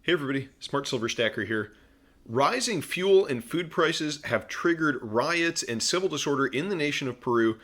Hey everybody, Smart Silver Stacker here. Rising fuel and food prices have triggered riots and civil disorder in the nation of Peru,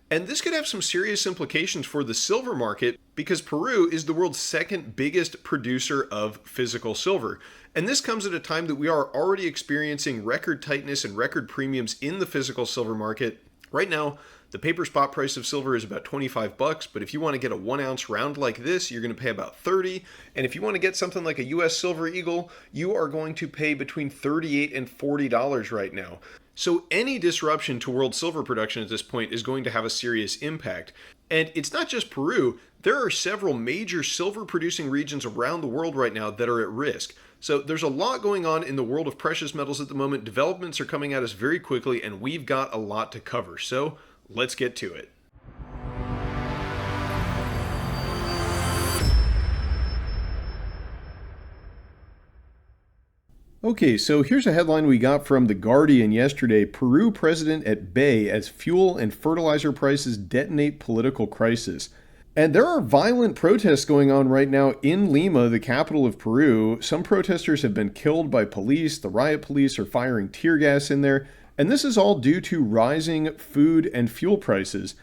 and this could have some serious implications for the silver market because Peru is the world's second biggest producer of physical silver. And this comes at a time that we are already experiencing record tightness and record premiums in the physical silver market. Right now, the paper spot price of silver is about 25 bucks, but if you want to get a 1 ounce round like this, you're going to pay about 30. And if you want to get something like a US Silver Eagle, you are going to pay between $38 and $40 right now. So any disruption to world silver production at this point is going to have a serious impact. And it's not just Peru. There are several major silver producing regions around the world right now that are at risk. So there's a lot going on in the world of precious metals at the moment. Developments are coming at us very quickly, and we've got a lot to cover. So let's get to it. Okay, so here's a headline we got from The Guardian yesterday. Peru president at bay as fuel and fertilizer prices detonate political crisis. And there are violent protests going on right now in Lima, the capital of Peru. Some protesters have been killed by police. The riot police are firing tear gas in there. And this is all due to rising food and fuel prices.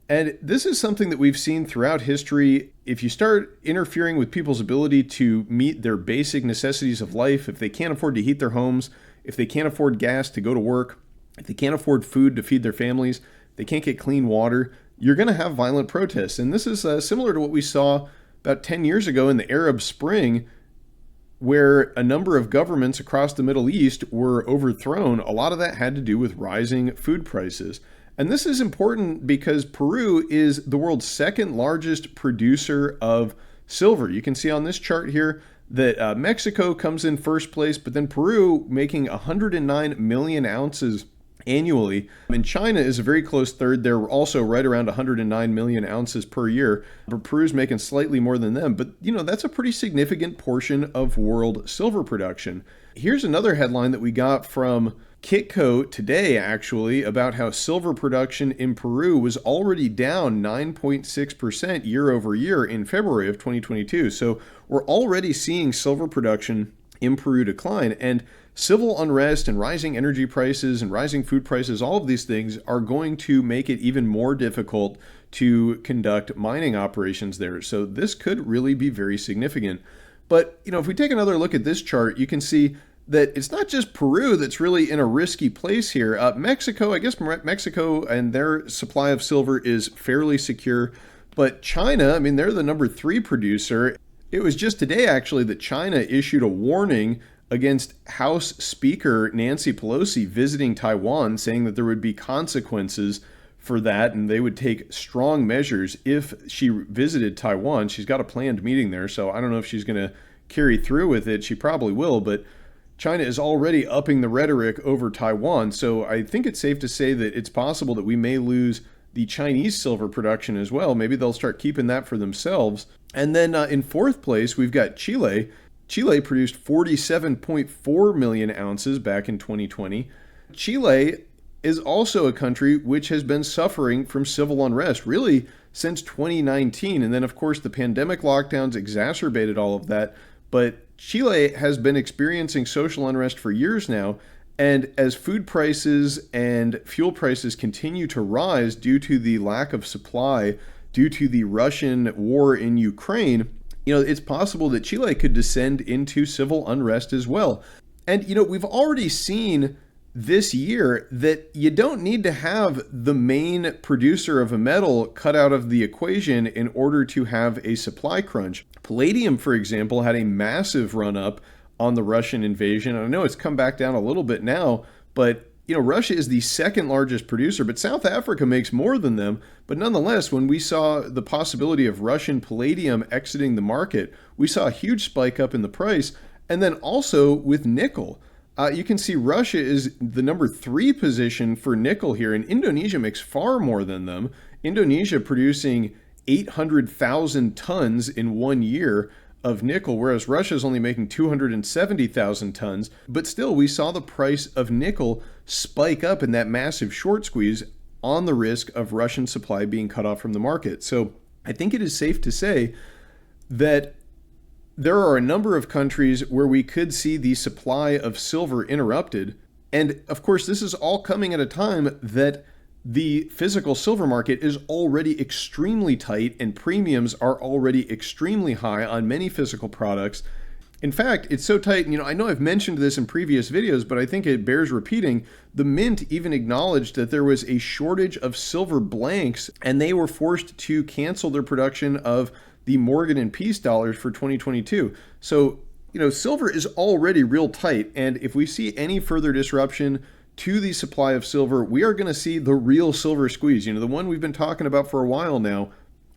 And this is something that we've seen throughout history. If you start interfering with people's ability to meet their basic necessities of life, if they can't afford to heat their homes, if they can't afford gas to go to work, if they can't afford food to feed their families, they can't get clean water, you're going to have violent protests. And this is similar to what we saw about 10 years ago in the Arab Spring, where a number of governments across the Middle East were overthrown. A lot of that had to do with rising food prices. And this is important because Peru is the world's second largest producer of silver. You can see on this chart here that Mexico comes in first place, but then Peru making 109 million ounces annually. And China is a very close third. They're also right around 109 million ounces per year. But Peru's making slightly more than them. But, that's a pretty significant portion of world silver production. Here's another headline that we got from Kitco today, actually, about how silver production in Peru was already down 9.6% year over year in February of 2022. So we're already seeing silver production in Peru decline. And civil unrest and rising energy prices and rising food prices, all of these things are going to make it even more difficult to conduct mining operations there. So this could really be very significant. But, if we take another look at this chart, you can see that it's not just Peru that's really in a risky place here. Mexico, I guess Mexico and their supply of silver is fairly secure. But China, they're the number 3 producer. It was just today, actually, that China issued a warning against House Speaker Nancy Pelosi visiting Taiwan, saying that there would be consequences for that and they would take strong measures if she visited Taiwan. She's got a planned meeting there, so I don't know if she's going to carry through with it. She probably will, but China is already upping the rhetoric over Taiwan, so I think it's safe to say that it's possible that we may lose the Chinese silver production as well. Maybe they'll start keeping that for themselves. And then in fourth place, we've got Chile. Chile produced 47.4 million ounces back in 2020. Chile is also a country which has been suffering from civil unrest really since 2019. And then, of course, the pandemic lockdowns exacerbated all of that. But Chile has been experiencing social unrest for years now. And as food prices and fuel prices continue to rise due to the lack of supply, due to the Russian war in Ukraine, it's possible that Chile could descend into civil unrest as well. And, we've already seen this year that you don't need to have the main producer of a metal cut out of the equation in order to have a supply crunch. Palladium, for example, had a massive run up on the Russian invasion. I know it's come back down a little bit now, but Russia is the second largest producer, but South Africa makes more than them. But nonetheless, when we saw the possibility of Russian palladium exiting the market, we saw a huge spike up in the price. And then also with nickel, you can see Russia is the number 3 position for nickel here, and Indonesia makes far more than them. Indonesia producing 800,000 tons in 1 year of nickel, whereas Russia is only making 270,000 tons. But still, we saw the price of nickel spike up in that massive short squeeze on the risk of Russian supply being cut off from the market. So I think it is safe to say that there are a number of countries where we could see the supply of silver interrupted. And of course, this is all coming at a time that the physical silver market is already extremely tight and premiums are already extremely high on many physical products. In fact, it's so tight, and I know I've mentioned this in previous videos, but I think it bears repeating. The Mint even acknowledged that there was a shortage of silver blanks, and they were forced to cancel their production of the Morgan and Peace dollars for 2022. So, silver is already real tight, and if we see any further disruption to the supply of silver, we are going to see the real silver squeeze, the one we've been talking about for a while now.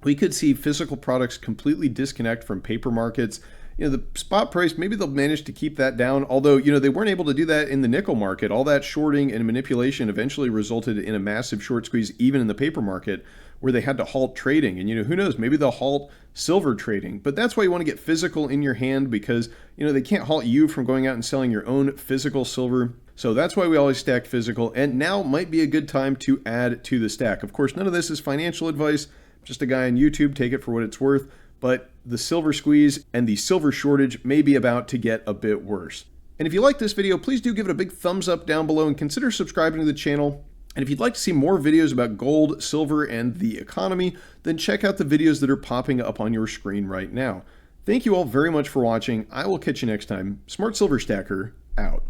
We could see physical products completely disconnect from paper markets. The spot price, maybe they'll manage to keep that down, although, they weren't able to do that in the nickel market. All that shorting and manipulation eventually resulted in a massive short squeeze, even in the paper market, where they had to halt trading. And, who knows, maybe they'll halt silver trading. But that's why you want to get physical in your hand, because, they can't halt you from going out and selling your own physical silver. So that's why we always stack physical, and now might be a good time to add to the stack. Of course, none of this is financial advice, just a guy on YouTube, take it for what it's worth. But the silver squeeze and the silver shortage may be about to get a bit worse. And if you like this video, please do give it a big thumbs up down below and consider subscribing to the channel. And if you'd like to see more videos about gold, silver, and the economy, then check out the videos that are popping up on your screen right now. Thank you all very much for watching. I will catch you next time. Smart Silver Stacker, out.